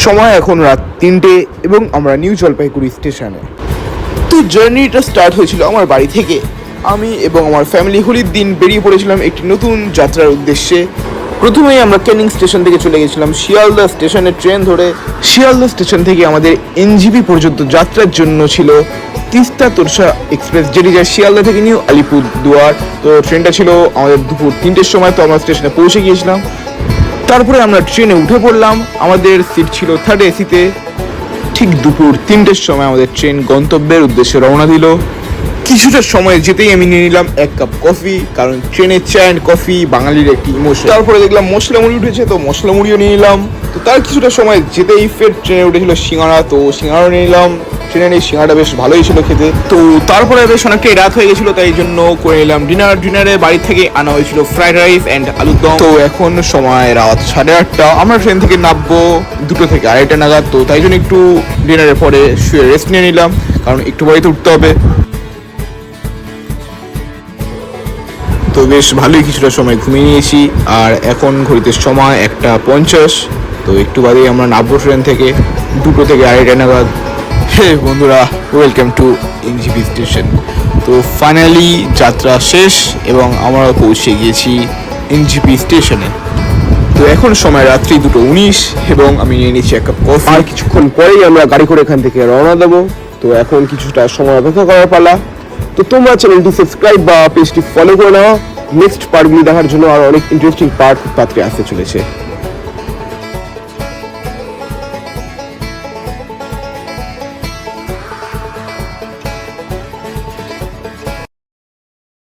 সময় এখন রাত 3টে এবং আমরা নিউ জলপাইগুড়ি স্টেশনে। তো জার্নিটা স্টার্ট হয়েছিল আমার বাড়ি থেকে। আমি এবং আমার ফ্যামিলি হোলির দিন বেরিয়ে পড়েছিলাম একটি নতুন যাত্রার উদ্দেশ্যে। প্রথমেই আমরা ক্যানিং স্টেশন থেকে চলে গেছিলাম শিয়ালদা স্টেশনে ট্রেন ধরে। শিয়ালদা স্টেশন থেকে আমাদের এনজিপি পর্যন্ত যাত্রার জন্য ছিল তিস্তা তোরসা এক্সপ্রেস, যেটি যায় শিয়ালদা থেকে নিউ আলিপুরদুয়ার। তো ট্রেনটা ছিল আমাদের দুপুর 3টের সময়। তো আমরা স্টেশনে পৌঁছে গিয়েছিলাম। তারপরে আমরা ট্রেনে উঠে পড়লাম। আমাদের সিট ছিল থার্ড এসিতে। ঠিক দুপুর 3টের সময় আমাদের ট্রেন গন্তব্যের উদ্দেশ্যে রওনা দিল। কিছুটা সময় যেতেই আমি নিয়ে নিলাম 1 কাপ কফি, কারণ ট্রেনের চা অ্যান্ড কফি বাঙালির একটি ইমোশন। তারপরে দেখলাম মশলা মুড়ি উঠেছে, তো মশলা মুড়িও নিয়ে নিলাম। তো তার কিছুটা সময় যেতেই ফের ট্রেনে উঠেছিল সিঙ্গাড়া, তো সিঙ্গাড়াও নিয়ে নিলাম। ট্রেনের এই সিঙ্গাড়া বেশ ভালোই ছিল খেতে। তো তারপরে বেশ অনেকটাই রাত হয়ে গেছিলো, তাই জন্য করে নিলাম ডিনারে বাড়ি থেকে আনা হয়েছিল ফ্রাইড রাইস অ্যান্ড আলুর দম। তো এখন সময় রাত 8:30। আমরা ট্রেন থেকে নামবো 2টো থেকে 2:30 নাগাদ। তো তাই জন্য একটু ডিনারের পরে শুয়ে রেস্ট নিয়ে নিলাম, কারণ একটু বাড়িতে উঠতে হবে। তো বেশ ভালোই কিছুটা সময় ঘুমিয়ে নিয়েছি। আর এখন ঘড়িতে সময় 1:50। তো একটু বাদেই আমরা নামবো ট্রেন থেকে 2টো থেকে 2:30 নাগাদ। হে বন্ধুরা, ওয়েলকাম টু এনজিপি স্টেশন। তো ফাইনালি যাত্রা শেষ এবং আমরা পৌঁছে গিয়েছি এনজিপি স্টেশনে। তো এখন সময় রাত্রি 2:19 এবং আমি নিয়ে নিচ্ছি 1 কাপ কফি। আর কিছুক্ষণ পরেই আমরা গাড়ি করে এখান থেকে রওনা দেবো। তো এখন কিছুটা সময় অপেক্ষা করার পালা। তো তোমরা চ্যানেলটি সাবস্ক্রাইব বা পেজটি ফলো করে নাও নেক্সট পার্টগুলি দেখার জন্য। আর অনেক ইন্টারেস্টিং পার্ট পাত্রে আসতে চলেছে।